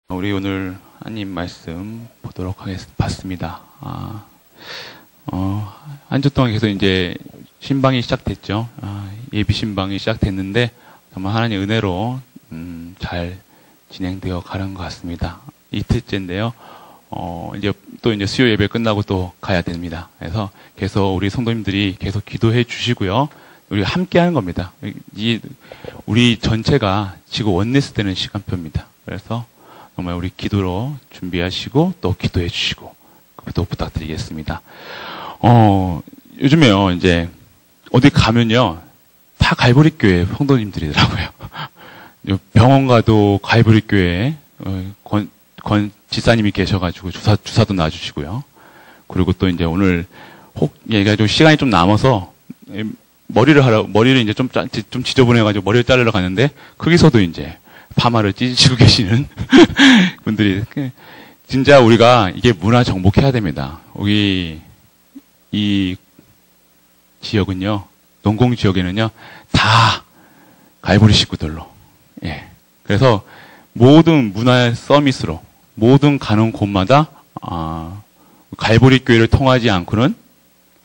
우리 오늘 하나님 말씀 보도록 봤습니다. 한 주 동안 계속 이제 신방이 시작됐죠. 예비 신방이 시작됐는데 정말 하나님 은혜로 잘 진행되어 가는 것 같습니다. 이틀째인데요. 이제 또 이제 수요 예배 끝나고 또 가야 됩니다. 그래서 계속 우리 성도님들이 계속 기도해 주시고요. 우리 함께 하는 겁니다. 우리 전체가 지구 원네스 되는 시간표입니다. 그래서 정말 우리 기도로 준비하시고 또 기도해 주시고 또 부탁드리겠습니다. 요즘에요, 이제 어디 가면요, 다 갈보리 교회 성도님들이더라고요. 병원 가도 갈보리 교회 권 지사님이 계셔가지고 주사도 놔주시고요. 그리고 또 이제 오늘 얘가 좀 시간이 좀 남아서 머리를 이제 좀 지저분해가지고 머리를 자르러 갔는데 거기서도 이제 파마를 찢으시고 계시는 분들이, 진짜 우리가 이게 문화 정복해야 됩니다. 여기 이 지역은요, 농공 지역에는요, 다 갈보리 식구들로, 그래서 모든 문화 서밋으로 모든 가는 곳마다 갈보리 교회를 통하지 않고는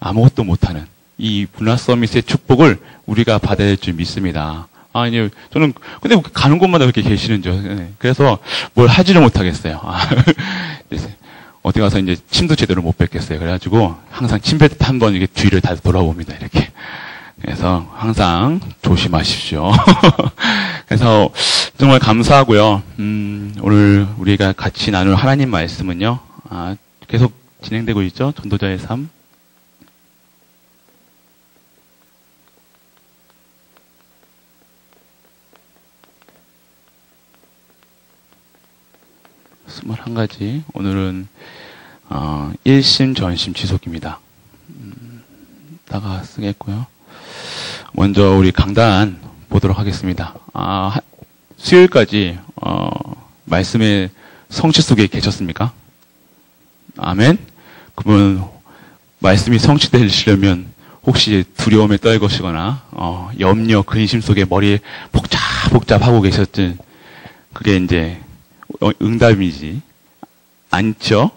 아무것도 못하는 이 문화 서밋의 축복을 우리가 받아야 될 줄 믿습니다. 이제 저는 근데 가는 곳마다 그렇게 계시는죠. 그래서 뭘 하지를 못하겠어요. 어디 가서 이제 침도 제대로 못 뱉겠어요. 그래가지고 항상 침 뱉을 때 한 번 이게 뒤를 다 돌아봅니다. 이렇게. 그래서 항상 조심하십시오. 그래서 정말 감사하고요. 오늘 우리가 같이 나눌 하나님 말씀은요, 계속 진행되고 있죠. 전도자의 삶. 한 가지. 오늘은 일심 전심 지속입니다. 다가 쓰겠고요. 먼저 우리 강단 보도록 하겠습니다. 수요일까지 말씀의 성취 속에 계셨습니까? 아멘. 그러면 말씀이 성취되시려면 혹시 두려움에 떨거시거나 염려, 근심 속에 머리에 복잡하고 계셨든 그게 이제 응답이지 않죠.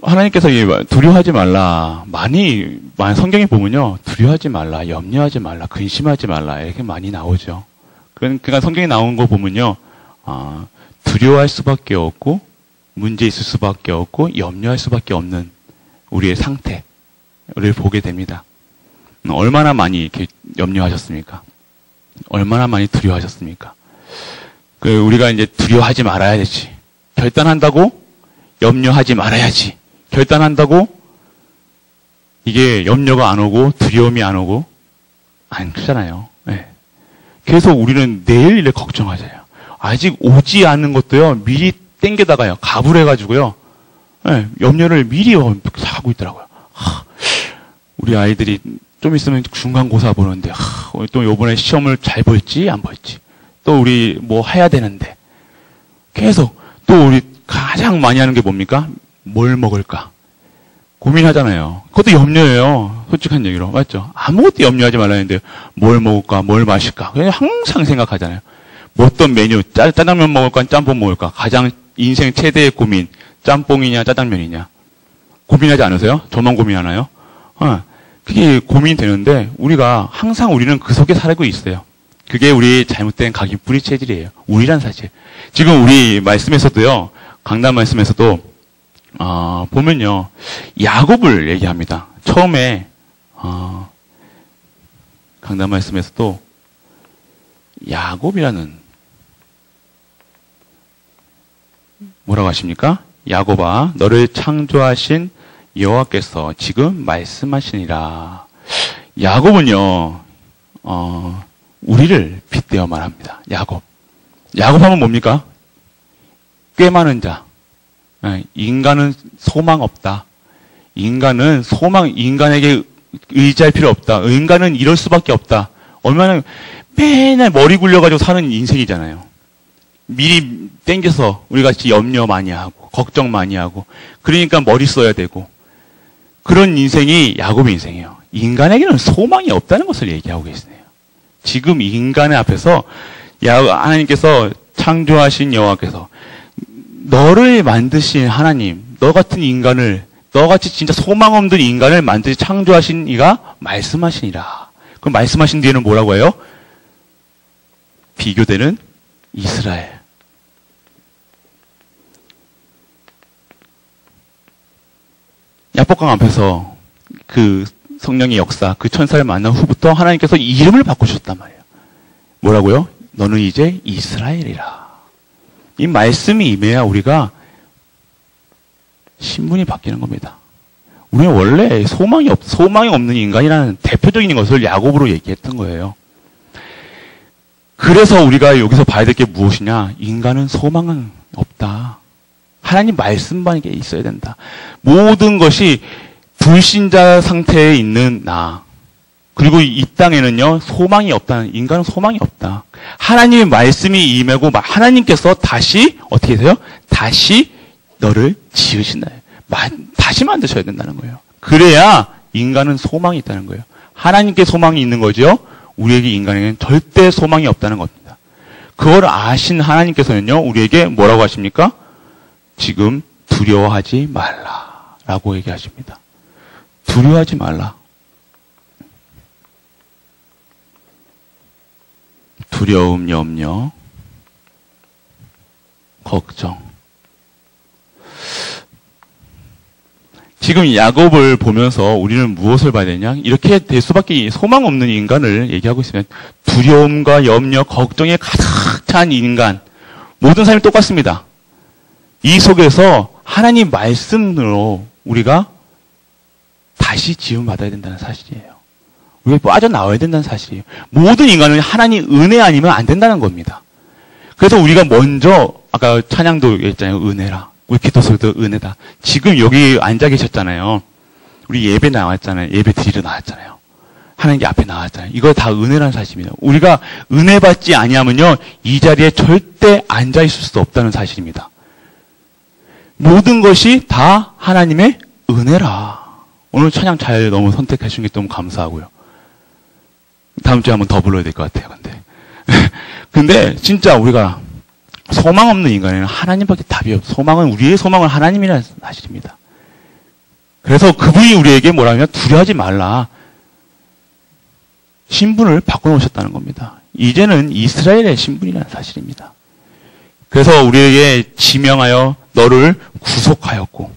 하나님께서 두려워하지 말라, 많이 성경에 보면요, 두려워하지 말라, 염려하지 말라, 근심하지 말라 이렇게 많이 나오죠. 그러니까 성경에 나온 거 보면요, 두려워할 수밖에 없고 문제 있을 수밖에 없고 염려할 수밖에 없는 우리의 상태를 보게 됩니다. 얼마나 많이 이렇게 염려하셨습니까? 얼마나 많이 두려워하셨습니까? 우리가 이제 두려워하지 말아야 되지. 결단한다고 염려하지 말아야지. 결단한다고 이게 염려가 안 오고 두려움이 안 오고 안 그러잖아요. 계속 우리는 내일 일을 걱정하잖아요. 아직 오지 않는 것도요, 미리 땡겨다가요, 갑을 해가지고요, 염려를 미리 하고 있더라고요. 우리 아이들이 좀 있으면 중간고사 보는데, 또 요번에 시험을 잘 볼지 안 볼지, 또 우리 뭐 해야 되는데, 계속 또 우리 가장 많이 하는 게 뭡니까? 뭘 먹을까? 고민하잖아요. 그것도 염려예요. 솔직한 얘기로. 맞죠? 아무것도 염려하지 말라는데 뭘 먹을까? 뭘 마실까? 그냥 항상 생각하잖아요. 뭐 어떤 메뉴, 짜장면 먹을까? 짬뽕 먹을까? 가장 인생 최대의 고민, 짬뽕이냐 짜장면이냐? 고민하지 않으세요? 저만 고민하나요? 그게 고민이 되는데 우리는 그 속에 살고 있어요. 그게 우리 잘못된 각인 뿌리 체질이에요. 우리란 사실. 지금 우리 말씀에서도요, 강단 말씀에서도, 보면요, 야곱을 얘기합니다. 처음에, 강단 말씀에서도, 야곱이라는, 뭐라고 하십니까? 야곱아, 너를 창조하신 여호와께서 지금 말씀하시니라. 야곱은요, 우리를 빗대어 말합니다. 야곱 하면 뭡니까? 꽤 많은 자. 인간은 소망 없다. 인간에게 의지할 필요 없다. 인간은 이럴 수밖에 없다. 얼마나 맨날 머리 굴려가지고 사는 인생이잖아요. 미리 땡겨서 우리 같이 염려 많이 하고, 걱정 많이 하고, 그러니까 머리 써야 되고, 그런 인생이 야곱의 인생이에요. 인간에게는 소망이 없다는 것을 얘기하고 계시네요. 지금 인간의 앞에서 하나님께서 창조하신 여호와께서, 너를 만드신 하나님, 너 같은 인간을, 너같이 진짜 소망 없는 인간을 만드시 창조하신 이가 말씀하시니라. 그럼 말씀하신 뒤에는 뭐라고 해요? 비교되는 이스라엘. 야복강 앞에서 그 성령의 역사, 그 천사를 만난 후부터 하나님께서 이름을 바꾸셨단 말이에요. 뭐라고요? 너는 이제 이스라엘이라. 이 말씀이 임해야 우리가 신분이 바뀌는 겁니다. 우리는 원래 소망이 없는 인간이라는 대표적인 것을 야곱으로 얘기했던 거예요. 그래서 우리가 여기서 봐야 될 게 무엇이냐? 인간은 소망은 없다. 하나님 말씀만 있어야 된다. 모든 것이 불신자 상태에 있는 나, 그리고 이 땅에는요, 소망이 없다는, 인간은 소망이 없다. 하나님의 말씀이 임하고 하나님께서 다시 어떻게 되세요? 다시 너를 지으신다. 다시 만드셔야 된다는 거예요. 그래야 인간은 소망이 있다는 거예요. 하나님께 소망이 있는 거죠. 우리에게, 인간에게는 절대 소망이 없다는 겁니다. 그걸 아신 하나님께서는요, 우리에게 뭐라고 하십니까? 지금 두려워하지 말라라고 얘기하십니다. 두려워하지 말라. 두려움, 염려, 걱정. 지금 야곱을 보면서 우리는 무엇을 봐야 되냐? 이렇게 될 수밖에 소망 없는 인간을 얘기하고 있으면, 두려움과 염려, 걱정에 가득 찬 인간, 모든 사람이 똑같습니다. 이 속에서 하나님 말씀으로 우리가 다시 지음받아야 된다는 사실이에요. 우리가 빠져나와야 된다는 사실이에요. 모든 인간은 하나님 은혜 아니면 안 된다는 겁니다. 그래서 우리가 먼저, 아까 찬양도 얘기했잖아요. 은혜라. 우리 기도 속에도 은혜다. 지금 여기 앉아 계셨잖아요. 우리 예배 나왔잖아요. 예배 드리러 나왔잖아요. 하나님 앞에 나왔잖아요. 이거 다 은혜라는 사실입니다. 우리가 은혜 받지 아니하면요, 이 자리에 절대 앉아 있을 수 없다는 사실입니다. 모든 것이 다 하나님의 은혜라. 오늘 찬양 잘 너무 선택해 주신 게 너무 감사하고요. 다음 주에 한번 더 불러야 될 것 같아요. 근데 진짜 우리가 소망 없는 인간에는 하나님밖에 답이 없어요. 우리의 소망은 하나님이라는 사실입니다. 그래서 그분이 우리에게 뭐라 하냐? 두려워하지 말라. 신분을 바꿔놓으셨다는 겁니다. 이제는 이스라엘의 신분이라는 사실입니다. 그래서 우리에게 지명하여 너를 구속하였고,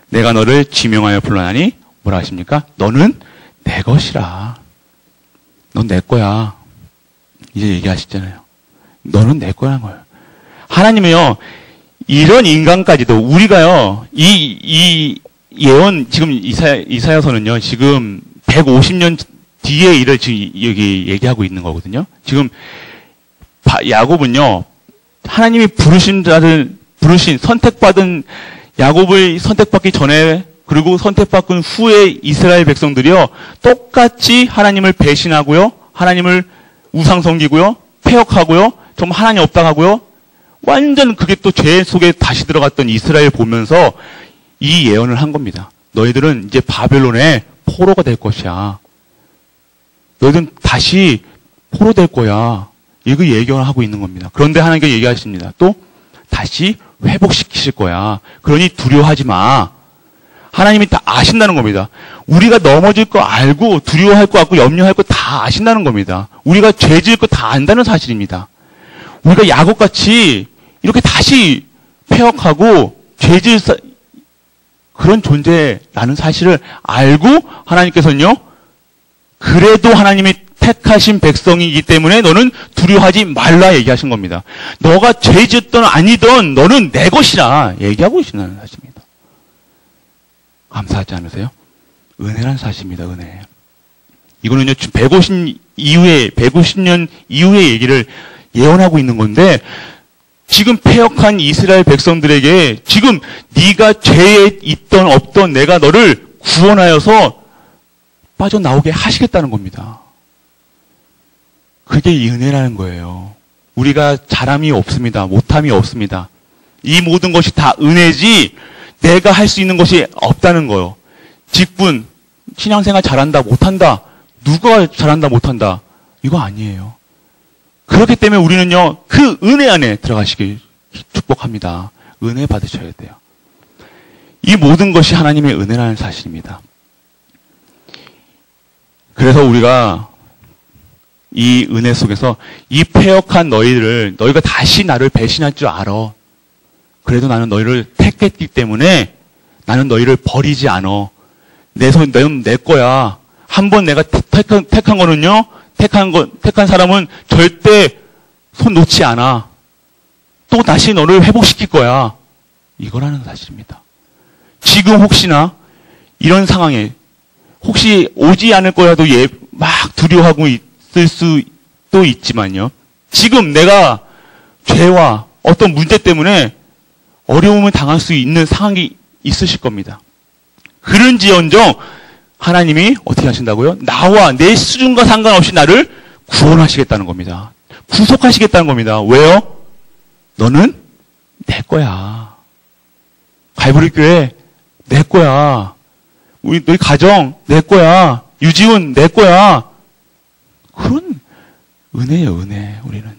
내가 너를 지명하여 불러나니 뭐라 하십니까? 너는 내 것이라. 넌 내 거야. 이제 얘기하시잖아요. 너는 내 거라는 거예요. 하나님이요, 이런 인간까지도 우리가요, 이 예언, 지금 이사야서는요, 지금 150년 뒤의 일을 지금 여기 얘기하고 있는 거거든요. 지금 야곱은요, 하나님이 선택받은 야곱을 선택받기 전에, 그리고 선택받은 후에 이스라엘 백성들이요, 똑같이 하나님을 배신하고요, 하나님을 우상 섬기고요, 폐역하고요, 정말 하나님 없다고 하고요, 완전 그게 또 죄 속에 다시 들어갔던 이스라엘 보면서 이 예언을 한 겁니다. 너희들은 이제 바벨론의 포로가 될 것이야. 너희들은 다시 포로 될 거야. 이거 예견을 하고 있는 겁니다. 그런데 하나님께서 얘기하십니다. 또 다시 회복시키실 거야. 그러니 두려워하지 마. 하나님이 다 아신다는 겁니다. 우리가 넘어질 거 알고 두려워할 거 같고 염려할 거 다 아신다는 겁니다. 우리가 죄 지을 거 다 안다는 사실입니다. 우리가 야곱같이 이렇게 다시 폐역하고 죄 지을 그런 존재라는 사실을 알고 하나님께서는요, 그래도 하나님이 택하신 백성이기 때문에 너는 두려워하지 말라 얘기하신 겁니다. 너가 죄 지었든 아니든 너는 내 것이라 얘기하고 계시는 사실입니다. 감사하지 않으세요? 은혜란 사실입니다. 은혜. 이거는요, 150년 이후의 얘기를 예언하고 있는 건데, 지금 폐역한 이스라엘 백성들에게 지금 네가 죄에 있던 없던 내가 너를 구원하여서 빠져나오게 하시겠다는 겁니다. 그게 이 은혜라는 거예요. 우리가 잘함이 없습니다. 못함이 없습니다. 이 모든 것이 다 은혜지 내가 할 수 있는 것이 없다는 거예요. 직분, 신앙생활 잘한다 못한다, 누가 잘한다 못한다, 이거 아니에요. 그렇기 때문에 우리는요, 그 은혜 안에 들어가시길 축복합니다. 은혜 받으셔야 돼요. 이 모든 것이 하나님의 은혜라는 사실입니다. 그래서 우리가 이 은혜 속에서 이 패역한 너희가 다시 나를 배신할 줄 알아. 그래도 나는 너희를 택했기 때문에 나는 너희를 버리지 않아. 너는 내 거야. 한번 내가 택한 거는요, 택한 사람은 절대 손 놓지 않아. 또 다시 너를 회복시킬 거야. 이거라는 사실입니다. 지금 혹시나 이런 상황에 혹시 오지 않을 거라도 막 두려워하고 있을 수도 있지만요. 지금 내가 죄와 어떤 문제 때문에 어려움을 당할 수 있는 상황이 있으실 겁니다. 그런지언정 하나님이 어떻게 하신다고요? 나와 내 수준과 상관없이 나를 구원하시겠다는 겁니다. 구속하시겠다는 겁니다. 왜요? 너는 내 거야. 갈보리 교회 내 거야. 너희 가정 내 거야. 유지훈 내 거야. 그런 은혜예요, 은혜. 우리는.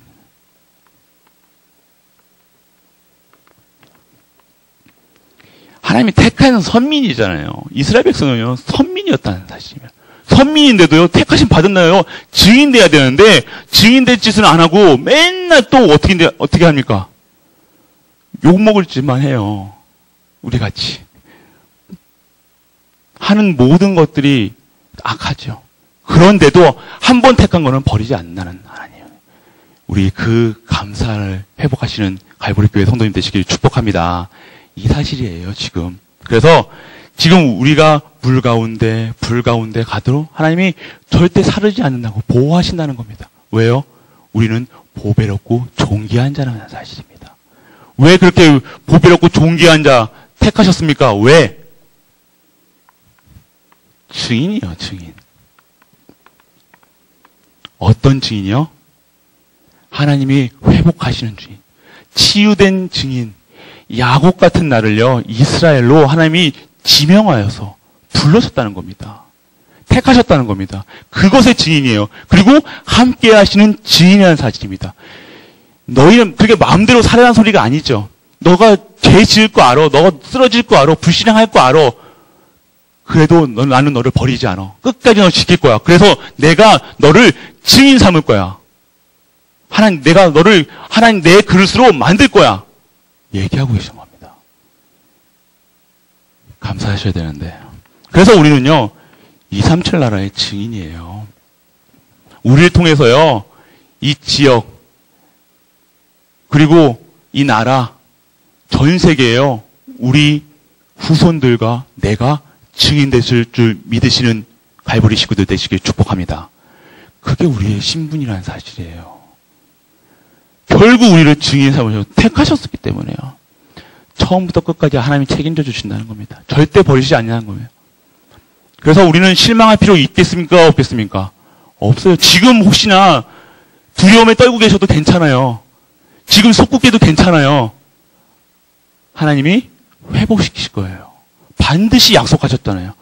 하나님이 택한 선민이잖아요. 이스라엘 백성은요, 선민이었다는 사실이에요. 선민인데도요, 택하심 받았나요? 증인 돼야 되는데, 증인 될 짓은 안 하고, 맨날 또 어떻게 합니까? 욕먹을 짓만 해요. 우리 같이. 하는 모든 것들이 악하죠. 그런데도 한 번 택한 거는 버리지 않는다는 하나님. 우리 그 감사를 회복하시는 갈보리교회 성도님 되시길 축복합니다. 이 사실이에요, 지금. 그래서 지금 우리가 불 가운데 가도록 하나님이 절대 사르지 않는다고 보호하신다는 겁니다. 왜요? 우리는 보배롭고 존귀한 자라는 사실입니다. 왜 그렇게 보배롭고 존귀한 자 택하셨습니까? 왜? 증인이요, 증인. 어떤 증인이요? 하나님이 회복하시는 증인. 치유된 증인. 야곱 같은 나를요, 이스라엘로 하나님이 지명하여서 불러셨다는 겁니다. 택하셨다는 겁니다. 그것의 증인이에요. 그리고 함께 하시는 증인이라는 사실입니다. 너희는 그게 마음대로 살아라는 소리가 아니죠. 너가 죄 지을 거 알아. 너가 쓰러질 거 알아. 불신앙할 거 알아. 그래도 나는 너를 버리지 않아. 끝까지 너를 지킬 거야. 그래서 내가 너를 증인 삼을 거야. 내가 너를 하나님 내 그릇으로 만들 거야. 얘기하고 계신 겁니다. 감사하셔야 되는데. 그래서 우리는요, 237 나라의 증인이에요. 우리를 통해서요, 이 지역, 그리고 이 나라, 전 세계에요, 우리 후손들과 내가 증인 되실 줄 믿으시는 갈보리 식구들 되시길 축복합니다. 그게 우리의 신분이라는 사실이에요. 결국 우리를 증인 삼으셔서 택하셨기 때문에요. 처음부터 끝까지 하나님이 책임져 주신다는 겁니다. 절대 버리시지 않냐는 거예요. 그래서 우리는 실망할 필요 있겠습니까? 없겠습니까? 없어요. 지금 혹시나 두려움에 떨고 계셔도 괜찮아요. 지금 속국해도 괜찮아요. 하나님이 회복시키실 거예요. 반드시 약속하셨잖아요.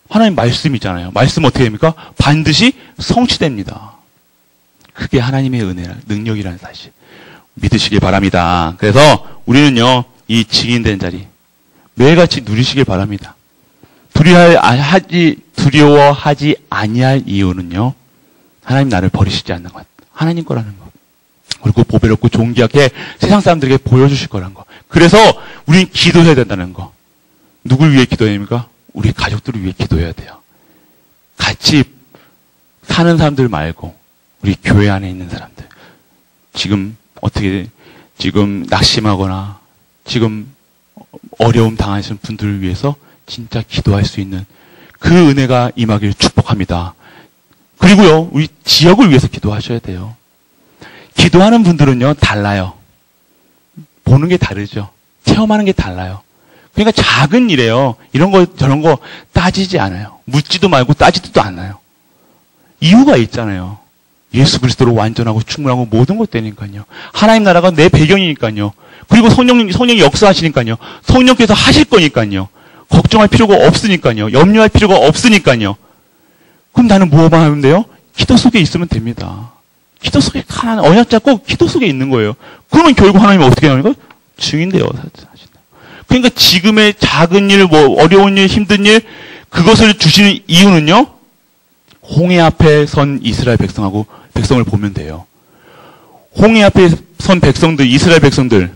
하나님 말씀이잖아요. 말씀 어떻게 됩니까? 반드시 성취됩니다. 그게 하나님의 은혜라, 능력이라는 사실. 믿으시길 바랍니다. 그래서 우리는요, 이 증인된 자리, 매일같이 누리시길 바랍니다. 두려워하지 아니할 이유는요, 하나님 나를 버리시지 않는 것. 하나님 거라는 것. 그리고 보배롭고 존귀하게 세상 사람들에게 보여주실 거라는 것. 그래서 우리는 기도해야 된다는 거. 누굴 위해 기도해야 됩니까? 우리 가족들을 위해 기도해야 돼요. 같이 사는 사람들 말고 우리 교회 안에 있는 사람들. 지금 낙심하거나 지금 어려움 당하시는 분들을 위해서 진짜 기도할 수 있는 그 은혜가 임하길 축복합니다. 그리고요, 우리 지역을 위해서 기도하셔야 돼요. 기도하는 분들은요, 달라요. 보는 게 다르죠. 체험하는 게 달라요. 그러니까 작은 일이에요. 이런 거, 저런 거 따지지 않아요. 묻지도 말고 따지지도 않아요. 이유가 있잖아요. 예수 그리스도로 완전하고 충분하고 모든 것 되니까요. 하나님 나라가 내 배경이니까요. 그리고 성령이 역사하시니까요. 성령께서 하실 거니까요. 걱정할 필요가 없으니까요. 염려할 필요가 없으니까요. 그럼 나는 뭐만 하면 돼요? 기도 속에 있으면 됩니다. 기도 속에 하나님 언약 잡고 기도 속에 있는 거예요. 그러면 결국 하나님이 어떻게 하니까 증인돼요. 사실. 그러니까 지금의 작은 일, 뭐 어려운 일, 힘든 일 그것을 주시는 이유는요. 홍해 앞에 선 이스라엘 백성을 보면 돼요. 홍해 앞에 선 백성들, 이스라엘 백성들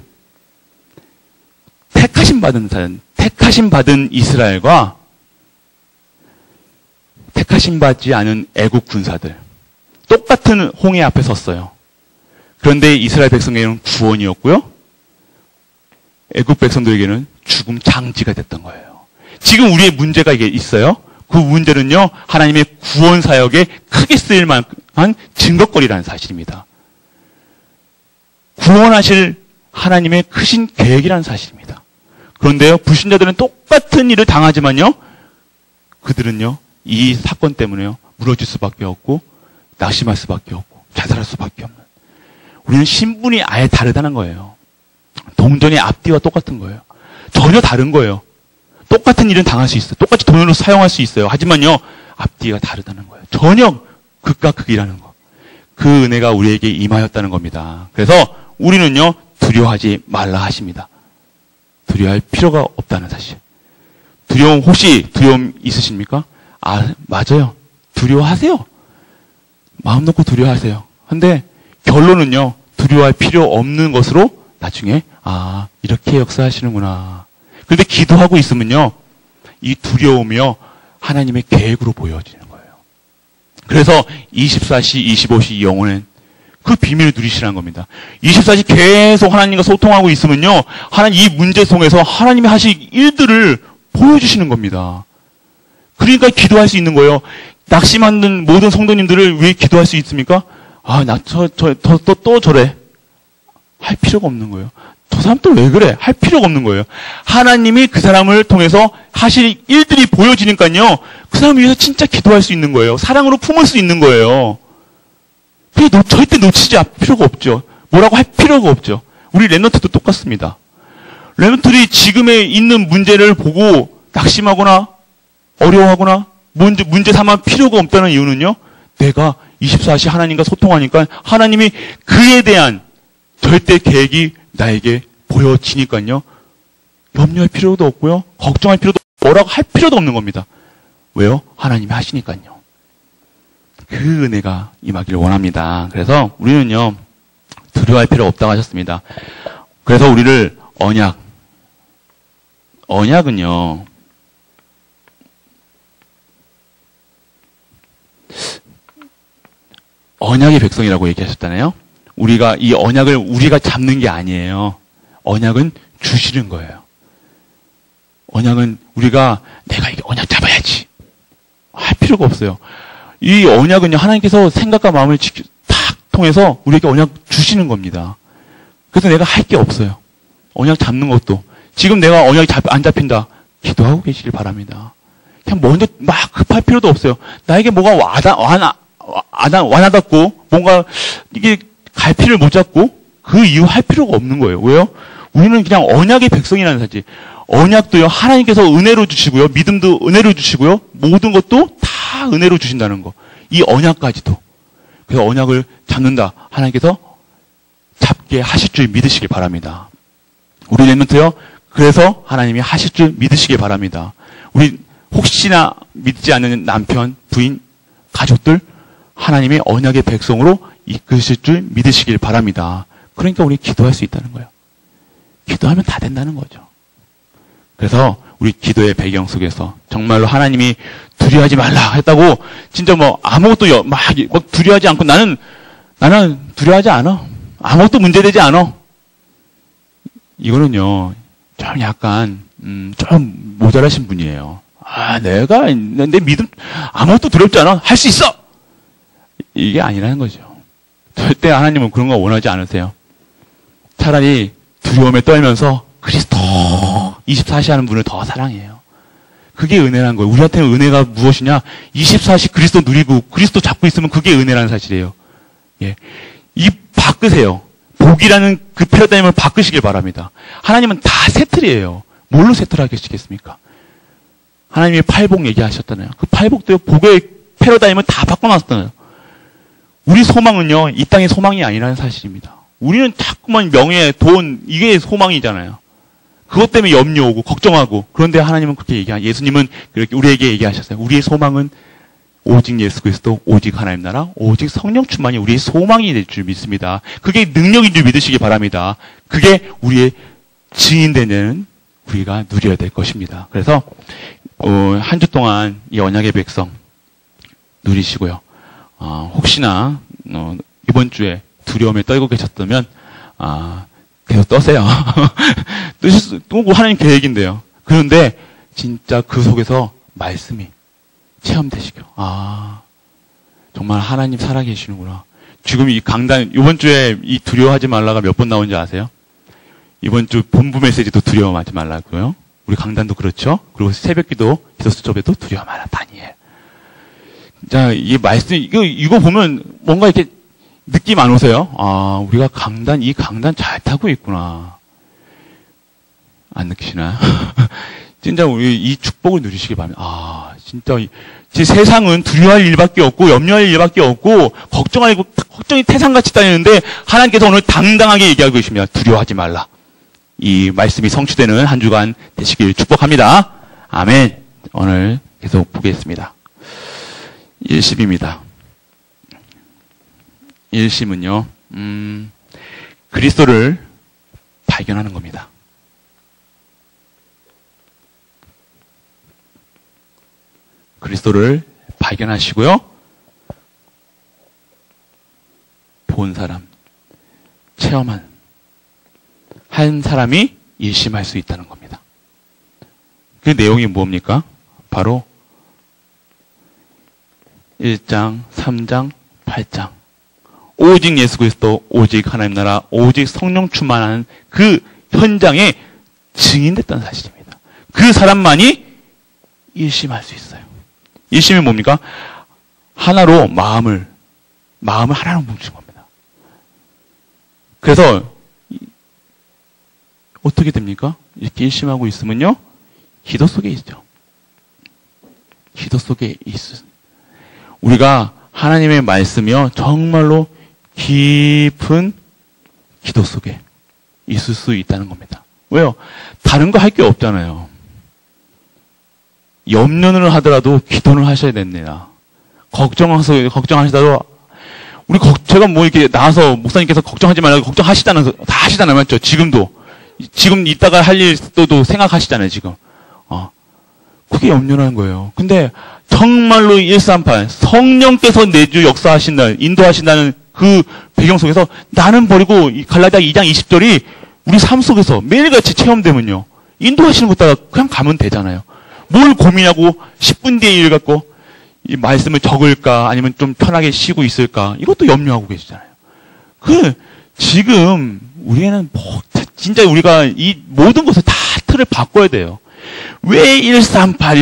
택하심 받은 이스라엘과 택하심 받지 않은 애국 군사들 똑같은 홍해 앞에 섰어요. 그런데 이스라엘 백성에게는 구원이었고요. 애국 백성들에게는 죽음 장지가 됐던 거예요. 지금 우리의 문제가 이게 있어요. 그 문제는요. 하나님의 구원 사역에 크게 쓰일 만한 증거거리라는 사실입니다. 구원하실 하나님의 크신 계획이라는 사실입니다. 그런데요. 불신자들은 똑같은 일을 당하지만요. 그들은요. 이 사건 때문에요. 무너질 수밖에 없고 낙심할 수밖에 없고 자살할 수밖에 없는. 우리는 신분이 아예 다르다는 거예요. 동전의 앞뒤와 똑같은 거예요. 전혀 다른 거예요. 똑같은 일은 당할 수 있어요. 똑같이 돈으로 사용할 수 있어요. 하지만요. 앞뒤가 다르다는 거예요. 전혀 극과 극이라는 거. 그 은혜가 우리에게 임하였다는 겁니다. 그래서 우리는요. 두려워하지 말라 하십니다. 두려워할 필요가 없다는 사실. 혹시 두려움 있으십니까? 맞아요. 두려워하세요. 마음 놓고 두려워하세요. 근데 결론은요. 두려워할 필요 없는 것으로 나중에 이렇게 역사하시는구나. 그런데 기도하고 있으면요. 이 두려움이요. 하나님의 계획으로 보여지는 거예요. 그래서 24시, 25시 영혼은 그 비밀을 누리시라는 겁니다. 24시 계속 하나님과 소통하고 있으면요. 하나님 이 문제 속에서 하나님이 하실 일들을 보여주시는 겁니다. 그러니까 기도할 수 있는 거예요. 낙심하는 모든 성도님들을 왜 기도할 수 있습니까? 또 저래. 할 필요가 없는 거예요. 저 사람 또 왜 그래? 할 필요가 없는 거예요. 하나님이 그 사람을 통해서 하실 일들이 보여지니까요. 그 사람을 위해서 진짜 기도할 수 있는 거예요. 사랑으로 품을 수 있는 거예요. 절대 놓치지 않을 필요가 없죠. 뭐라고 할 필요가 없죠. 우리 랩런트도 똑같습니다. 랩런트들이 지금에 있는 문제를 보고 낙심하거나 어려워하거나 문제 삼아 필요가 없다는 이유는요. 내가 24시 하나님과 소통하니까 하나님이 그에 대한 절대 계획이 나에게 보여지니까요. 염려할 필요도 없고요. 걱정할 필요도 없고 뭐라고 할 필요도 없는 겁니다. 왜요? 하나님이 하시니까요. 그 은혜가 임하기를 원합니다. 그래서 우리는요. 두려워할 필요 없다고 하셨습니다. 그래서 우리를 언약은요. 언약의 백성이라고 얘기하셨잖아요. 우리가 이 언약을 우리가 잡는 게 아니에요. 언약은 주시는 거예요. 언약은 우리가 내가 이게 언약 잡아야지 할 필요가 없어요. 이 언약은요. 하나님께서 생각과 마음을 딱 통해서 우리에게 언약 주시는 겁니다. 그래서 내가 할 게 없어요. 언약 잡는 것도. 지금 내가 언약이 안 잡힌다. 기도하고 계시길 바랍니다. 그냥 먼저 막 급할 필요도 없어요. 나에게 뭐가 와닿고 뭔가 이게 갈피를 못 잡고 그 이유 할 필요가 없는 거예요. 왜요? 우리는 그냥 언약의 백성이라는 사실. 언약도요. 하나님께서 은혜로 주시고요. 믿음도 은혜로 주시고요. 모든 것도 다 은혜로 주신다는 거. 이 언약까지도. 그래서 언약을 잡는다. 하나님께서 잡게 하실 줄 믿으시길 바랍니다. 우리 랩런트요. 그래서 하나님이 하실 줄 믿으시길 바랍니다. 우리 혹시나 믿지 않는 남편, 부인, 가족들 하나님의 언약의 백성으로 이끄실 줄 믿으시길 바랍니다. 그러니까 우리 기도할 수 있다는 거예요. 기도하면 다 된다는 거죠. 그래서 우리 기도의 배경 속에서 정말로 하나님이 두려워하지 말라 했다고 진짜 뭐 아무것도 막 두려워하지 않고 나는 두려워하지 않아. 아무것도 문제되지 않아. 이거는요. 좀 약간 좀 모자라신 분이에요. 내 믿음 아무것도 두렵지 않아. 할 수 있어. 이게 아니라는 거죠. 절대 하나님은 그런 거 원하지 않으세요. 차라리 두려움에 떨면서 그리스도 24시 하는 분을 더 사랑해요. 그게 은혜라는 거예요. 우리한테는 은혜가 무엇이냐? 24시 그리스도 누리고 그리스도 잡고 있으면 그게 은혜라는 사실이에요. 예. 바꾸세요. 복이라는 그 패러다임을 바꾸시길 바랍니다. 하나님은 다 세틀이에요. 뭘로 세틀하시겠습니까? 하나님이 팔복 얘기하셨잖아요. 그 팔복도 복의 패러다임을 다 바꿔놨잖아요. 우리 소망은요, 이 땅의 소망이 아니라는 사실입니다. 우리는 자꾸만 명예, 돈, 이게 소망이잖아요. 그것 때문에 염려오고, 걱정하고. 그런데 하나님은 그렇게 예수님은 그렇게 우리에게 얘기하셨어요. 우리의 소망은 오직 예수 그리스도, 오직 하나님 나라, 오직 성령 충만이 우리의 소망이 될 줄 믿습니다. 그게 능력인 줄 믿으시기 바랍니다. 그게 우리의 증인되는 우리가 누려야 될 것입니다. 그래서 한 주 동안 이 언약의 백성 누리시고요. 혹시나 이번 주에 두려움에 떨고 계셨다면 계속 떠세요. 또 하나님 계획인데요. 그런데 진짜 그 속에서 말씀이 체험되시고 정말 하나님 살아계시는구나. 지금 이 강단 이번 주에 이 두려워하지 말라가 몇 번 나온지 아세요? 이번 주 본부 메시지도 두려워하지 말라고요. 우리 강단도 그렇죠. 그리고 새벽기도 기도수첩에도 두려워 말라 다니엘. 자, 이 말씀 이거 보면 뭔가 이렇게 느낌 안 오세요? 우리가 이 강단 잘 타고 있구나. 안 느끼시나요? 진짜 우리 이 축복을 누리시기 바랍니다. 진짜 세상은 두려워할 일밖에 없고 염려할 일밖에 없고 걱정이 태산같이 다니는데 하나님께서 오늘 당당하게 얘기하고 계십니다. 두려워하지 말라. 이 말씀이 성취되는 한 주간 되시길 축복합니다. 아멘. 오늘 계속 보겠습니다. 1심입니다. 1심은요, 그리스도를 발견하는 겁니다. 그리스도를 발견하시고요, 본 사람, 체험한 한 사람이 1심할 수 있다는 겁니다. 그 내용이 뭡니까? 바로 1장, 3장, 8장. 오직 예수 그리스도, 오직 하나님 나라, 오직 성령 충만한 그 현장에 증인됐다는 사실입니다. 그 사람만이 1심할 수 있어요. 1심이 뭡니까? 하나로 마음을 하나로 뭉친 겁니다. 그래서 어떻게 됩니까? 이렇게 1심하고 있으면요, 기도 속에 있죠. 기도 속에 있습니다. 우리가 하나님의 말씀이요, 정말로 깊은 기도 속에 있을 수 있다는 겁니다. 왜요? 다른 거 할 게 없잖아요. 염려를 하더라도 기도를 하셔야 됩니다. 걱정하시다도, 제가 뭐 이렇게 나와서 목사님께서 걱정하지 말라고 걱정하시잖아요. 다 하시잖아요. 맞죠? 지금 이따가 할 일도 생각하시잖아요, 지금. 그게 염려라는 거예요. 근데 정말로 138 성령께서 내주 역사하신다는, 인도하신다는 그 배경 속에서 나는 버리고 갈라디아 2장 20절이 우리 삶 속에서 매일같이 체험되면요, 인도하시는 것 따라 그냥 가면 되잖아요. 뭘 고민하고 10분 뒤에 일 갖고 이 말씀을 적을까 아니면 좀 편하게 쉬고 있을까, 이것도 염려하고 계시잖아요. 지금 우리는 진짜 우리가 이 모든 것을 다 틀을 바꿔야 돼요. 왜 138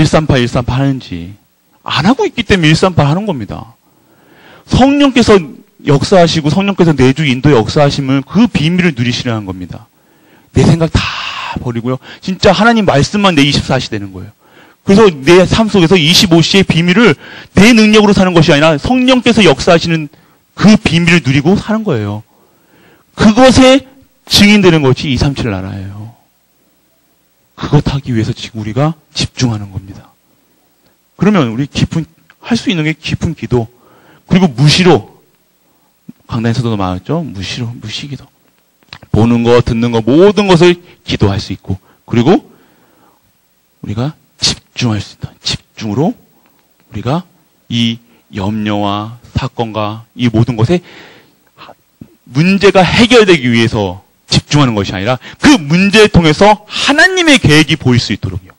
하는지 안 하고 있기 때문에 138 하는 겁니다. 성령께서 역사하시고 성령께서 내주 인도에 역사하시면 그 비밀을 누리시라는 겁니다. 내 생각 다 버리고요, 진짜 하나님 말씀만 내 24시 되는 거예요. 그래서 내 삶 속에서 25시의 비밀을 내 능력으로 사는 것이 아니라 성령께서 역사하시는 그 비밀을 누리고 사는 거예요. 그것에 증인되는 것이 237 나라예요. 그것 하기 위해서 지금 우리가 집중하는 겁니다. 그러면 우리 할 수 있는 게 깊은 기도, 그리고 무시로, 강단에서도 말했죠. 무시기도. 보는 거, 듣는 거, 모든 것을 기도할 수 있고, 그리고 우리가 집중할 수 있다. 집중으로 우리가 이 염려와 사건과 이 모든 것에 문제가 해결되기 위해서 집중하는 것이 아니라 그 문제를 통해서 하나님의 계획이 보일 수 있도록요,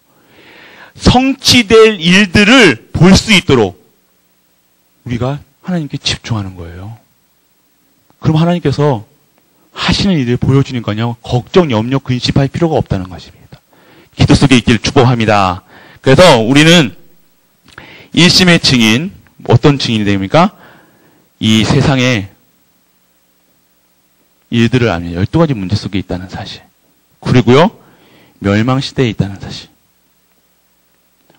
성취될 일들을 볼 수 있도록 우리가 하나님께 집중하는 거예요. 그럼 하나님께서 하시는 일을 보여주니까요, 걱정, 염려, 근심할 필요가 없다는 것입니다. 기도 속에 있기를 축복합니다. 그래서 우리는 1심의 증인, 어떤 증인이 됩니까? 이 세상에 일들을 알면 12가지 문제 속에 있다는 사실. 그리고요, 멸망시대에 있다는 사실.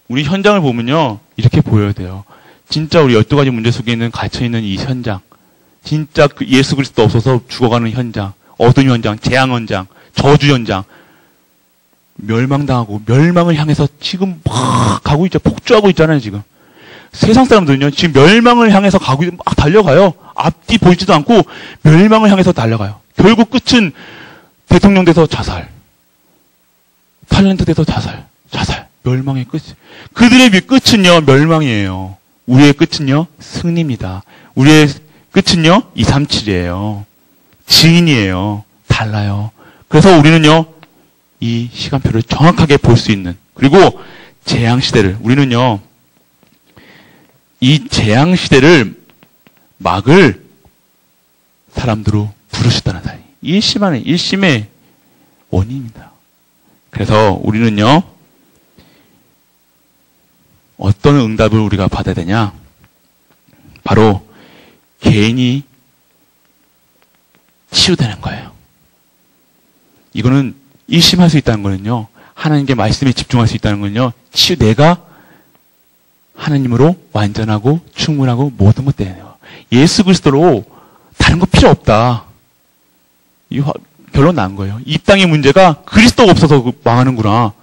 우리 현장을 보면요, 이렇게 보여야 돼요. 진짜 우리 12가지 문제 속에 갇혀있는 이 현장. 진짜 그 예수 그리스도 없어서 죽어가는 현장, 어둠 현장, 재앙 현장, 저주 현장, 멸망당하고 멸망을 향해서 지금 막 가고 있죠. 폭주하고 있잖아요, 지금. 세상 사람들은요, 지금 멸망을 향해서 가고 막 달려가요. 앞뒤 보이지도 않고 멸망을 향해서 달려가요. 결국 끝은 대통령 돼서 자살, 탤런트 돼서 자살, 멸망의 끝. 그들의 끝은요, 멸망이에요. 우리의 끝은요, 승리입니다. 우리의 끝은요, 237이에요. 증인이에요. 달라요. 그래서 우리는요, 이 시간표를 정확하게 볼 수 있는, 그리고 재앙시대를, 우리는요, 이 재앙시대를 막을 사람들로 부르셨다는 사실. 일심의 원인입니다. 그래서 우리는요, 어떤 응답을 우리가 받아야 되냐? 바로 개인이 치유되는 거예요. 이거는 일심할 수 있다는 거는요, 하나님께 말씀에 집중할 수 있다는 거는요, 내가 하나님으로 완전하고 충분하고 모든 것 때문에요. 예수 그리스도로 다른 거 필요 없다. 이 결론 난 거예요. 이 땅의 문제가 그리스도가 없어서 망하는구나.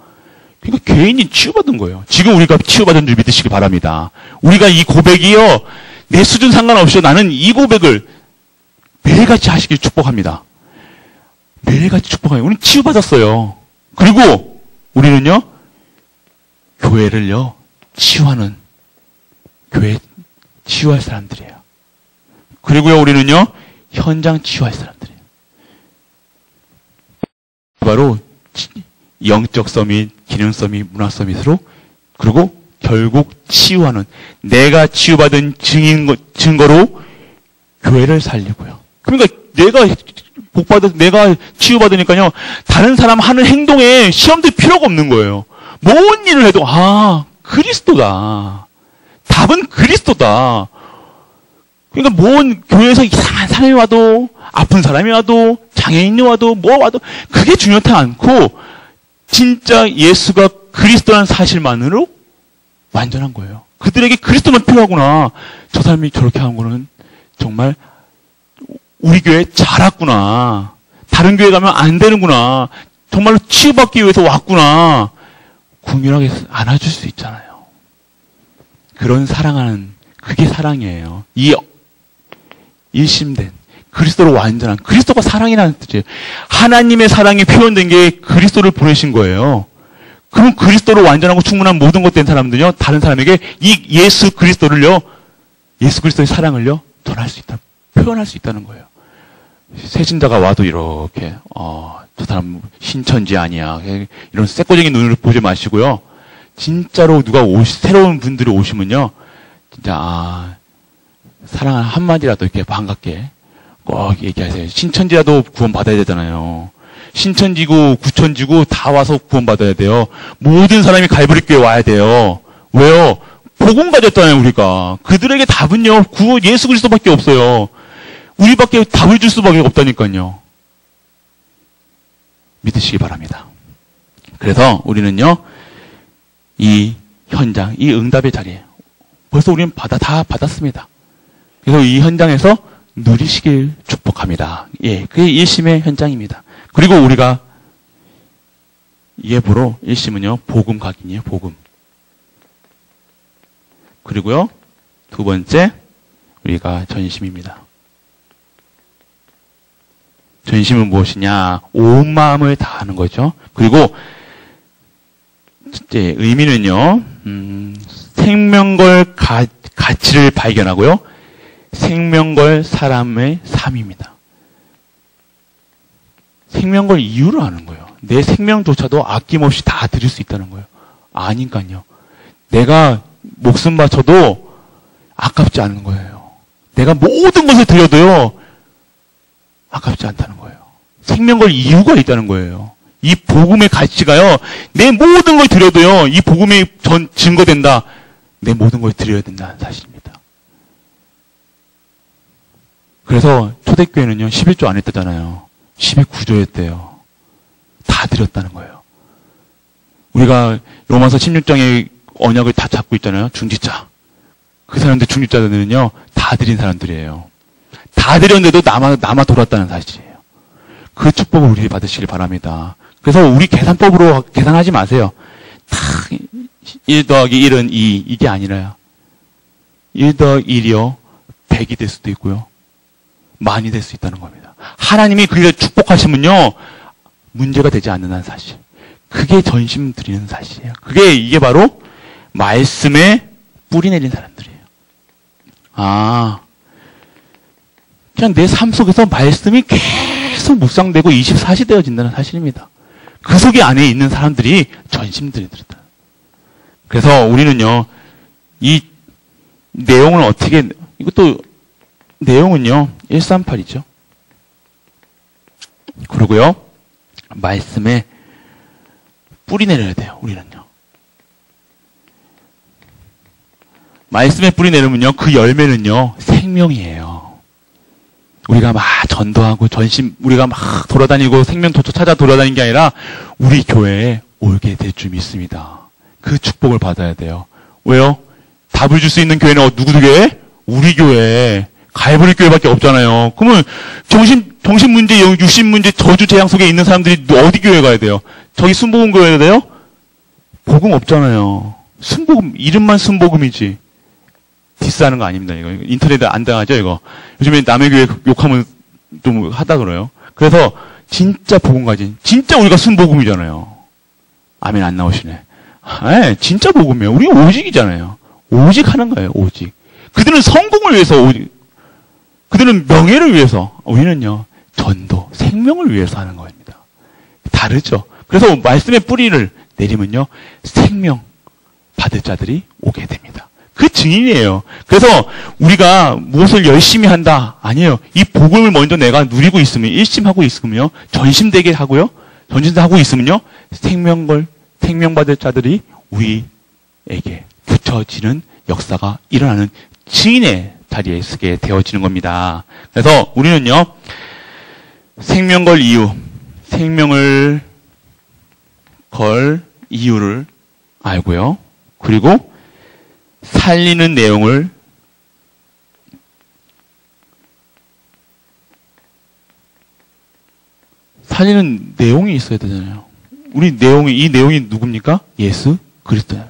그러니까 개인이 치유받은 거예요. 지금 우리가 치유받은 줄 믿으시기 바랍니다. 우리가 이 고백이요, 내 수준 상관없이 나는 이 고백을 매일같이 하시길 축복합니다. 매일같이 축복해요. 우리는 치유받았어요. 그리고 우리는요, 교회를요, 치유하는, 교회 치유할 사람들이에요. 그리고요, 우리는요, 현장 치유할 사람들이에요. 바로 영적 서밋, 기능 서밋, 문화 서밋으로, 그리고 결국 치유하는, 내가 치유받은 증거로 교회를 살리고요. 그러니까 내가 치유받으니까요, 다른 사람 하는 행동에 시험될 필요가 없는 거예요. 뭔 일을 해도, 그리스도다. 답은 그리스도다. 그러니까 뭔 교회에서 이상한 사람이 와도, 아픈 사람이 와도, 장애인이 와도, 뭐 와도, 그게 중요하지 않고, 진짜 예수가 그리스도라는 사실만으로 완전한 거예요. 그들에게 그리스도만 필요하구나. 저 사람이 저렇게 하는 거는 정말 우리 교회 잘 왔구나. 다른 교회 가면 안 되는구나. 정말로 치유받기 위해서 왔구나. 국민하게 안아줄 수 있잖아요. 그런 사랑하는, 그게 사랑이에요. 이 일심된, 그리스도로 완전한, 그리스도가 사랑이라는 뜻이에요. 하나님의 사랑이 표현된 게 그리스도를 보내신 거예요. 그럼 그리스도로 완전하고 충분한 모든 것 된 사람들은요, 다른 사람에게 이 예수 그리스도를요, 예수 그리스도의 사랑을요, 전할 수 있다, 표현할 수 있다는 거예요. 새신자가 와도 이렇게, 저 사람 신천지 아니야. 이런 쎄꼬쟁이 눈으로 보지 마시고요. 진짜로 누가 새로운 분들이 오시면요, 진짜, 사랑을 한마디라도 이렇게 반갑게 꼭 얘기하세요. 신천지라도 구원받아야 되잖아요. 신천지고 구천지고 다 와서 구원받아야 돼요. 모든 사람이 갈보리교회 와야 돼요. 왜요? 복음 가졌잖아요, 우리가. 그들에게 답은요, 예수 그리스도밖에 없어요. 우리밖에 답을 줄 수밖에 없다니까요. 믿으시기 바랍니다. 그래서 우리는요, 이 현장, 이 응답의 자리에 벌써 우리는 다 받았습니다. 그래서 이 현장에서 누리시길 축복합니다. 예, 그게 일심의 현장입니다. 그리고 우리가 예보로 일심은요, 복음 각인이에요, 복음. 그리고요, 두 번째, 우리가 전심입니다. 전심은 무엇이냐? 온 마음을 다하는 거죠. 그리고 이제 의미는요, 생명걸 가치를 발견하고요, 생명걸 사람의 삶입니다. 생명걸 이유를 아는 거예요. 내 생명조차도 아낌없이 다 드릴 수 있다는 거예요. 아니까요. 내가 목숨 바쳐도 아깝지 않은 거예요. 내가 모든 것을 드려도요, 아깝지 않다는 거예요. 생명걸 이유가 있다는 거예요. 이 복음의 가치가요, 내 모든 걸 드려도요, 이 복음이 증거된다. 내 모든 걸 드려야 된다는 사실입니다. 그래서 초대교회는요, 11조 안 했다잖아요. 12구조였대요. 다 드렸다는 거예요. 우리가 로마서 16장의 언약을 다 잡고 있잖아요. 중지자. 그 사람들 중지자들은요, 다 드린 사람들이에요. 다 드렸는데도 남아 돌았다는 사실이에요. 그 축복을 우리 받으시길 바랍니다. 그래서 우리 계산법으로 계산하지 마세요. 다 1 더하기 1은 2 이게 아니라요. 1 더하기 1이요 100이 될 수도 있고요. 만이 될 수 있다는 겁니다. 하나님이 그를 축복하시면요 문제가 되지 않는다는 사실. 그게 전심 드리는 사실이에요. 이게 바로 말씀에 뿌리 내린 사람들이에요. 그냥 내 삶 속에서 말씀이 계속 묵상되고 24시 되어진다는 사실입니다. 그 속에 안에 있는 사람들이 전심들이다. 그래서 우리는요, 이 내용을 어떻게, 이것도 내용은요, 138이죠. 그러고요, 말씀에 뿌리 내려야 돼요, 우리는요. 말씀에 뿌리 내리면요, 그 열매는요, 생명이에요. 우리가 막 전도하고 우리가 막 돌아다니고 생명도처 찾아 돌아다니는 게 아니라 우리 교회에 오게 될 줄 믿습니다. 그 축복을 받아야 돼요. 왜요? 답을 줄 수 있는 교회는 누구 교회? 우리 교회. 가해버릴 교회밖에 없잖아요. 그러면 정신 문제, 육신 문제, 저주 재앙 속에 있는 사람들이 어디 교회 가야 돼요? 저기 순복음 교회 가야 돼요? 복음 없잖아요. 순복음, 이름만 순복음이지. 디스하는 거 아닙니다, 이거. 인터넷에 안 당하죠, 이거. 요즘에 남의 교회 욕하면 좀 하다 그래요. 그래서, 진짜 복음 가진, 진짜 우리가 순복음이잖아요. 아멘 안 나오시네. 네, 진짜 복음이에요. 우리 오직이잖아요. 오직 하는 거예요, 오직. 그들은 성공을 위해서, 그들은 명예를 위해서, 우리는요, 전도, 생명을 위해서 하는 겁니다. 다르죠. 그래서 말씀의 뿌리를 내리면요, 생명 받을 자들이 오게 됩니다. 그 증인이에요. 그래서 우리가 무엇을 열심히 한다? 아니에요. 이 복음을 먼저 내가 누리고 있으면, 일심하고 있으면요, 전심되게 하고요, 전심하고 있으면요, 생명 받을 자들이 우리에게 붙여지는 역사가 일어나는 증인의 자리에 서게 되어지는 겁니다. 그래서 우리는요, 생명 걸 이유, 생명을 걸 이유를 알고요. 그리고 살리는 내용을 살리는 내용이 있어야 되잖아요. 이 내용이 누굽니까? 예수 그리스도예요.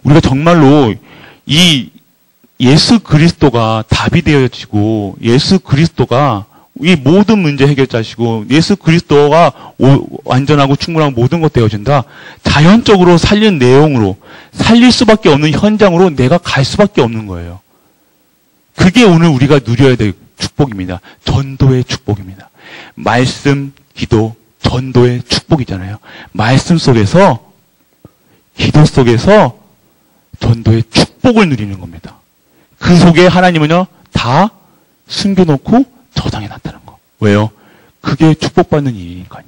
우리가 정말로 이 예수 그리스도가 답이 되어지고 예수 그리스도가 이 모든 문제 해결자시고 예수 그리스도가 완전하고 충분하고 모든 것 되어진다. 자연적으로 살리는 내용으로 살릴 수밖에 없는 현장으로 내가 갈 수밖에 없는 거예요. 그게 오늘 우리가 누려야 될 축복입니다. 전도의 축복입니다. 말씀, 기도, 전도의 축복이잖아요. 말씀 속에서 기도 속에서 전도의 축복을 누리는 겁니다. 그 속에 하나님은요 다 숨겨놓고 저장해 놨다는 거. 왜요? 그게 축복받는 일이니까요.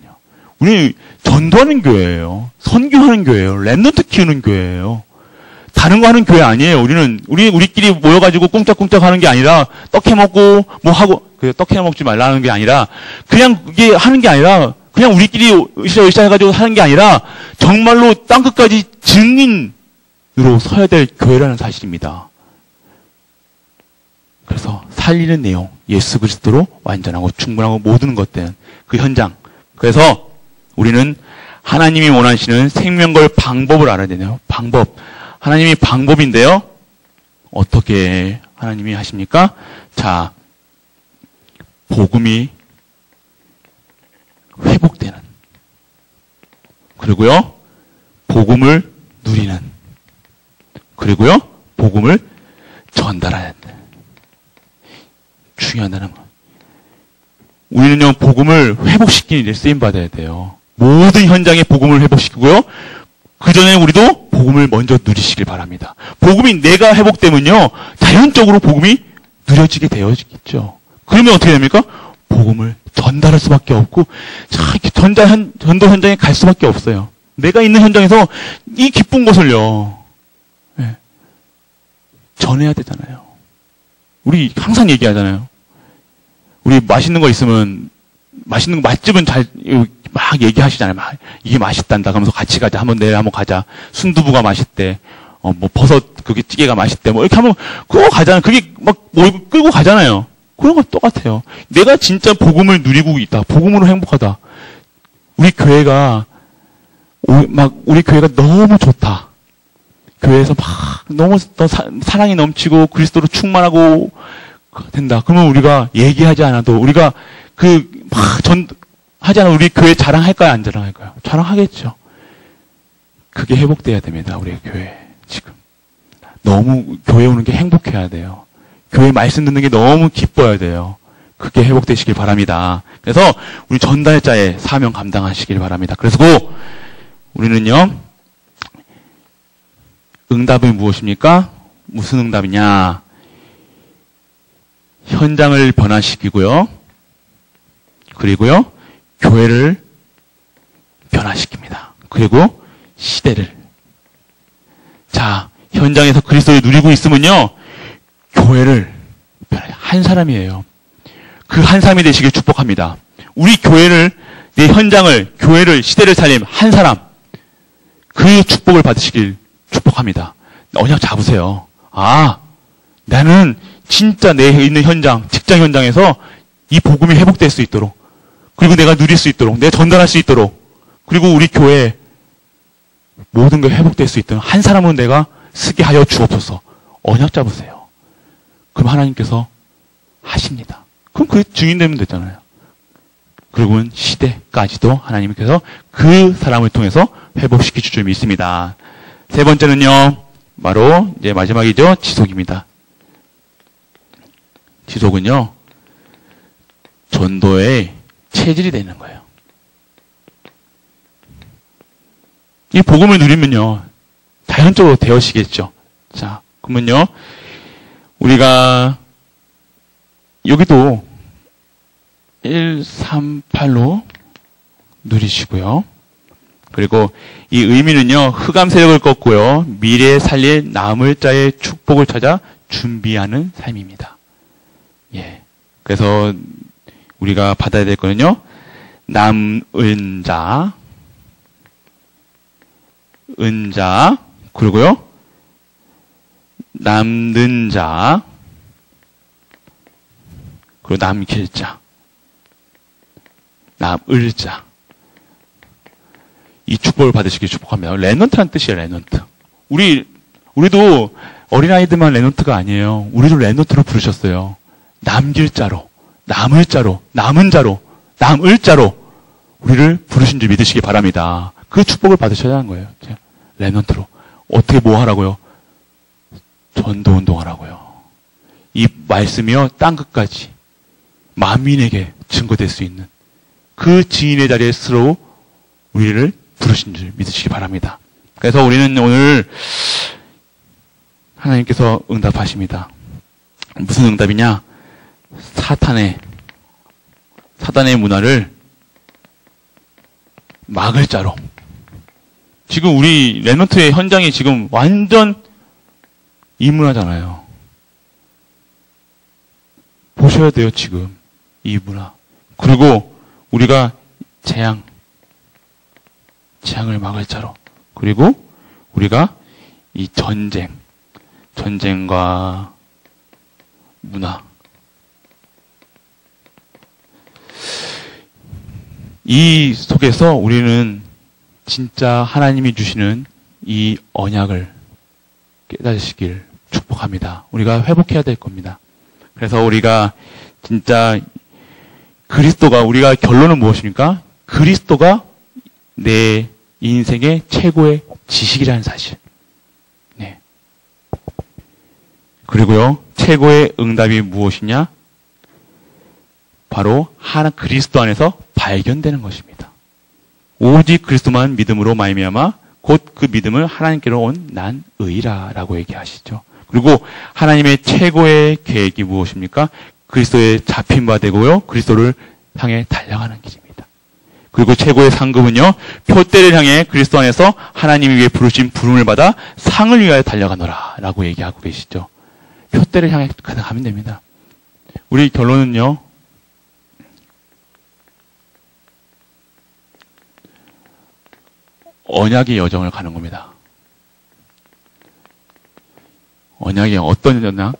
우리 전도하는 교회예요. 선교하는 교회예요. 랩런트 키우는 교회예요. 다른 거 하는 교회 아니에요. 우리끼리 모여가지고 꿍짝꿍짝 하는 게 아니라 떡 해먹고 뭐 하고 떡 해먹지 말라는 게 아니라 그냥 이게 하는 게 아니라 그냥 우리끼리 으쌰으쌰 해가지고 하는 게 아니라 정말로 땅끝까지 증인으로 서야 될 교회라는 사실입니다. 그래서 살리는 내용, 예수 그리스도로 완전하고 충분하고 모든 것들은 그 현장. 그래서 우리는 하나님이 원하시는 생명걸 방법을 알아야 되네요. 방법. 하나님이 방법인데요. 어떻게 하나님이 하십니까? 자, 복음이 회복되는. 그리고요, 복음을 누리는. 그리고요, 복음을 전달해야 돼. 중요하다는 거. 우리는요, 복음을 회복시키는 일에 쓰임받아야 돼요. 모든 현장에 복음을 회복시키고요. 그 전에 우리도 복음을 먼저 누리시길 바랍니다. 복음이 내가 회복되면요, 자연적으로 복음이 누려지게 되어지겠죠. 그러면 어떻게 됩니까? 복음을 전달할 수밖에 없고, 이렇게 전도 현장에 갈 수밖에 없어요. 내가 있는 현장에서 이 기쁜 것을요, 전해야 되잖아요. 우리 항상 얘기하잖아요. 우리 맛있는 거 있으면, 맛있는 거, 맛집은 막 얘기하시잖아요. 막, 이게 맛있단다. 그러면서 같이 가자. 내일 한번 가자. 순두부가 맛있대. 버섯, 찌개가 맛있대. 이렇게 하면, 그거 가잖아요. 그게 막, 끌고 가잖아요. 그런 건 똑같아요. 내가 진짜 복음을 누리고 있다. 복음으로 행복하다. 우리 교회가 너무 좋다. 교회에서 막 너무 사랑이 넘치고 그리스도로 충만하고 된다. 그러면 우리가 얘기하지 않아도 우리가 하지 않아도 우리 교회 자랑할까요? 안 자랑할까요? 자랑하겠죠. 그게 회복돼야 됩니다. 우리 교회 지금. 너무 교회 오는 게 행복해야 돼요. 교회 말씀 듣는 게 너무 기뻐야 돼요. 그게 회복되시길 바랍니다. 그래서 우리 전달자의 사명 감당하시길 바랍니다. 그래서 우리는요, 응답은 무엇입니까? 무슨 응답이냐? 현장을 변화시키고요. 그리고요, 교회를 변화시킵니다. 그리고 시대를. 자, 현장에서 그리스도를 누리고 있으면요, 교회를 한 사람이에요. 그 한 사람이 되시길 축복합니다. 우리 교회를, 내 현장을, 교회를, 시대를 살림 한 사람, 그 축복을 받으시길 축복합니다. 언약 잡으세요. 아, 나는 진짜 내 있는 현장, 직장 현장에서 이 복음이 회복될 수 있도록, 그리고 내가 누릴 수 있도록, 내가 전달할 수 있도록, 그리고 우리 교회 모든 게 회복될 수 있도록 한 사람은 내가 쓰게 하여 주옵소서. 언약 잡으세요. 그럼 하나님께서 하십니다. 그럼 그 증인 되면 되잖아요. 그리고는 시대까지도 하나님께서 그 사람을 통해서 회복시켜 줄 줄 믿습니다. 세 번째는요, 바로 이제 마지막이죠. 지속입니다. 지속은요, 전도의 체질이 되는 거예요. 이 복음을 누리면요, 자연적으로 되어지겠죠. 자, 그러면요, 우리가 여기도 138로 누리시고요. 그리고 이 의미는요, 흑암 세력을 꺾고요, 미래에 살릴 남을 자의 축복을 찾아 준비하는 삶입니다. 예. 그래서 우리가 받아야 될 거는요, 남은 자, 은자, 그리고요, 남는 자, 그리고 남길 자, 남을 자. 이 축복을 받으시길 축복합니다. 레넌트란 뜻이에요, 레넌트. 우리도 어린아이들만 레넌트가 아니에요. 우리도 레넌트로 부르셨어요. 남길 자로, 남을 자로, 남은 자로, 남을 자로 우리를 부르신 줄 믿으시기 바랍니다. 그 축복을 받으셔야 하는 거예요. 레넌트로. 어떻게 뭐 하라고요? 전도 운동하라고요. 이 말씀이요, 땅끝까지 만민에게 증거될 수 있는 그 증인의 자리에 스스로 우리를 부르신 줄 믿으시기 바랍니다. 그래서 우리는 오늘 하나님께서 응답하십니다. 무슨 응답이냐? 사탄의 문화를 막을 자로. 지금 우리 레넌트의 현장이 지금 완전 이 문화잖아요. 보셔야 돼요, 지금. 이 문화. 그리고 우리가 재앙을 막을 자로. 그리고 우리가 이 전쟁과 문화. 이 속에서 우리는 진짜 하나님이 주시는 이 언약을 깨달으시길 축복합니다. 우리가 회복해야 될 겁니다. 그래서 우리가 진짜 우리가 결론은 무엇입니까? 그리스도가 내 인생의 최고의 지식이라는 사실. 네. 그리고요, 최고의 응답이 무엇이냐? 바로 그리스도 안에서 발견되는 것입니다. 오직 그리스도만 믿음으로 말미암아 곧 그 믿음을 하나님께로 온 난 의라라고 얘기하시죠. 그리고 하나님의 최고의 계획이 무엇입니까? 그리스도에 잡힌 바 되고요, 그리스도를 향해 달려가는 길입니다. 그리고 최고의 상급은요, 표대를 향해 그리스도 안에서 하나님이 위해 부르신 부름을 받아 상을 위하여 달려가노라 라고 얘기하고 계시죠. 표대를 향해 가면 됩니다. 우리 결론은요, 언약의 여정을 가는 겁니다. 언약이 어떤 언약?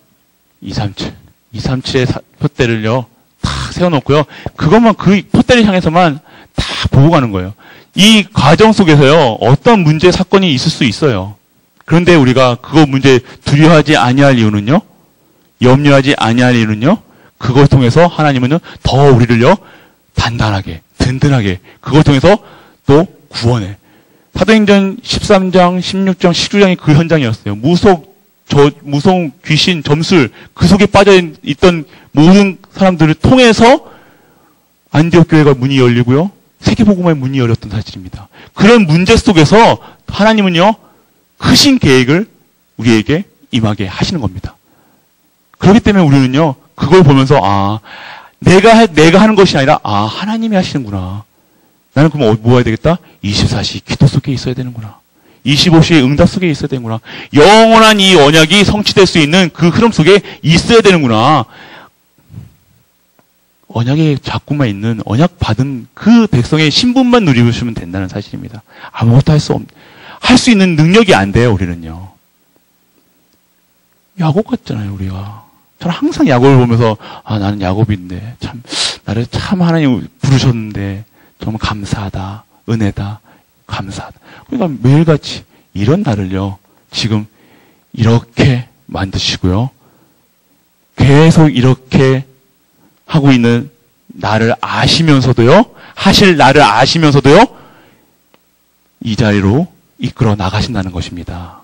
237. 237의 표대를요, 다 세워놓고요. 그것만, 그 표대를 향해서만 다 보고 가는 거예요. 이 과정 속에서요, 어떤 문제, 사건이 있을 수 있어요. 그런데 우리가 그거 문제 두려워하지 아니할 이유는요, 염려하지 아니할 이유는요, 그걸 통해서 하나님은요, 더 우리를요, 단단하게, 든든하게, 그걸 통해서 또 구원해. 사도행전 13장, 16장, 19장이 그 현장이었어요. 무서운 귀신, 점술, 그 속에 빠져있던 모든 사람들을 통해서 안디옥 교회가 문이 열리고요. 세계복음화의 문이 열렸던 사실입니다. 그런 문제 속에서 하나님은요, 크신 계획을 우리에게 임하게 하시는 겁니다. 그렇기 때문에 우리는요, 그걸 보면서, 아, 내가 하는 것이 아니라, 아, 하나님이 하시는구나. 나는 그럼 뭐 해야 되겠다? 24시 기도 속에 있어야 되는구나. 25시의 응답 속에 있어야 되는구나. 영원한 이 언약이 성취될 수 있는 그 흐름 속에 있어야 되는구나. 언약에 자꾸만 있는, 언약 받은 그 백성의 신분만 누리시면 된다는 사실입니다. 아무것도 할 수 있는 능력이 안 돼요, 우리는요. 야곱 같잖아요, 우리가. 저는 항상 야곱을 보면서, 아, 나는 야곱인데, 나를 참 하나님 부르셨는데, 정말 감사하다, 은혜다, 감사하다. 그러니까 매일같이 이런 나를요, 지금 이렇게 만드시고요. 계속 이렇게 하고 있는 나를 아시면서도요, 하실 나를 아시면서도요, 이 자리로 이끌어 나가신다는 것입니다.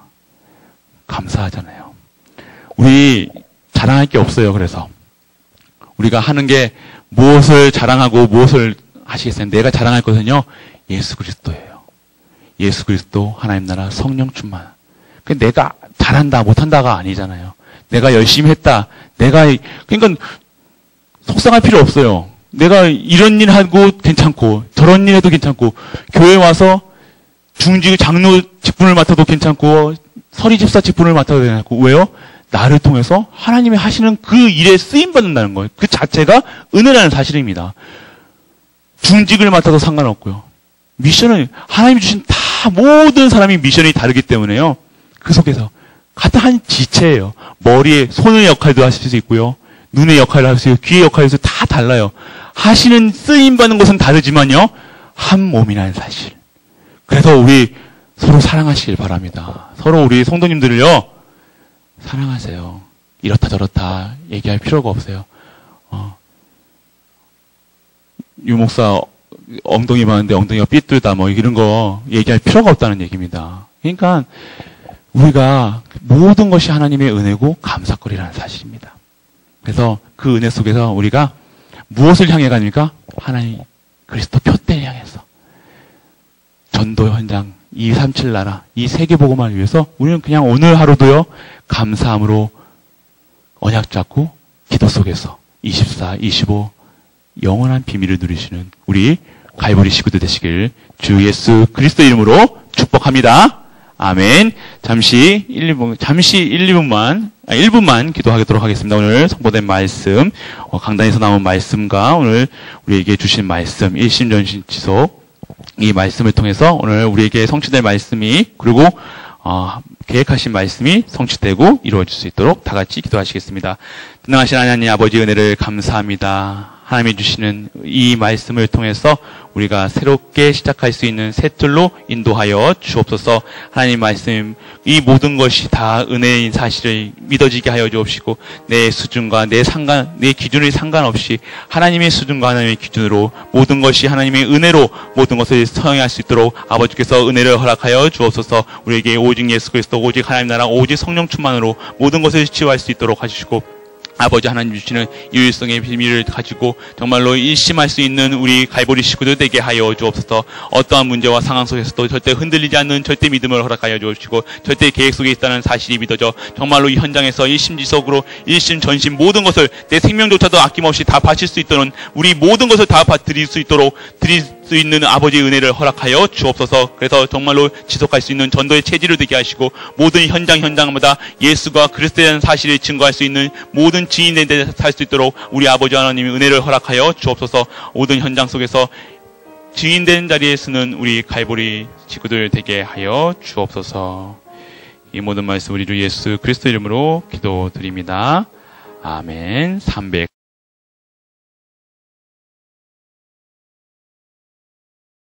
감사하잖아요. 우리 자랑할 게 없어요. 그래서 우리가 하는 게 무엇을 자랑하고 무엇을 하시겠어요? 내가 자랑할 것은요, 예수 그리스도예요. 예수 그리스도, 하나님 나라, 성령 충만. 내가 잘한다 못한다가 아니잖아요. 내가 열심히 했다. 그러니까 속상할 필요 없어요. 내가 이런 일 하고 괜찮고 저런 일 해도 괜찮고 교회 와서 중직 장로 직분을 맡아도 괜찮고 서리 집사 직분을 맡아도 괜찮고. 왜요? 나를 통해서 하나님이 하시는 그 일에 쓰임 받는다는 거예요. 그 자체가 은혜라는 사실입니다. 중직을 맡아도 상관없고요. 미션을 하나님이 주신 다 모든 사람이 미션이 다르기 때문에요. 그 속에서 같은 한 지체예요. 머리에 손의 역할도 하실 수 있고요. 눈의 역할을 할 수 있고 귀의 역할을 할 수 있고 다 달라요. 하시는 쓰임 받는 것은 다르지만요. 한 몸이라는 사실. 그래서 우리 서로 사랑하시길 바랍니다. 서로 우리 성도님들을요. 사랑하세요. 이렇다 저렇다 얘기할 필요가 없어요. 유 목사 엉덩이 봤는데 엉덩이가 삐뚤다 뭐 이런 거 얘기할 필요가 없다는 얘기입니다. 그러니까 우리가 모든 것이 하나님의 은혜고 감사거리라는 사실입니다. 그래서 그 은혜 속에서 우리가 무엇을 향해 가니까 하나님 그리스도 표대를 향해서 전도 현장 237 나라 이 세계복음을 위해서 우리는 그냥 오늘 하루도요 감사함으로 언약 잡고 기도 속에서 24, 25 영원한 비밀을 누리시는 우리 갈보리 식구들 되시길 주 예수 그리스도 이름으로 축복합니다. 아멘. 잠시 1, 2분만 기도하도록 하겠습니다. 오늘 선포된 말씀, 강단에서 나온 말씀과 오늘 우리에게 주신 말씀, 일심전심지속 이 말씀을 통해서 오늘 우리에게 성취될 말씀이 그리고 계획하신 말씀이 성취되고 이루어질 수 있도록 다 같이 기도하시겠습니다. 전능하신 하나님 아버지 은혜를 감사합니다. 하나님이 주시는 이 말씀을 통해서 우리가 새롭게 시작할 수 있는 새 틀로 인도하여 주옵소서. 하나님 말씀 이 모든 것이 다 은혜인 사실을 믿어지게 하여 주옵시고 내 수준과 내 기준이 상관없이 하나님의 수준과 하나님의 기준으로 모든 것이 하나님의 은혜로 모든 것을 성행할 수 있도록 아버지께서 은혜를 허락하여 주옵소서. 우리에게 오직 예수 그리스도 오직 하나님 나라 오직 성령 충만으로 모든 것을 치유할 수 있도록 하시고 아버지 하나님 주시는 유일성의 비밀을 가지고 정말로 일심할 수 있는 우리 갈보리 식구들 되게 하여 주옵소서. 어떠한 문제와 상황 속에서도 절대 흔들리지 않는 절대 믿음을 허락하여 주옵시고 절대 계획 속에 있다는 사실이 믿어져 정말로 이 현장에서 일심지속으로 일심전심 모든 것을 내 생명조차도 아낌없이 다 바칠 수 있도록 우리 모든 것을 다 드릴 수 있는 아버지의 은혜를 허락하여 주옵소서. 그래서 정말로 지속할 수 있는 전도의 체질을 되게 하시고 모든 현장마다 예수가 그리스도라는 사실을 증거할 수 있는 모든 지인된 데 살 수 있도록 우리 아버지 하나님의 은혜를 허락하여 주옵소서. 모든 현장 속에서 증인된 자리에 서는 우리 갈보리 친구들 되게 하여 주옵소서. 이 모든 말씀 우리 주 예수 그리스도 이름으로 기도드립니다. 아멘. 300.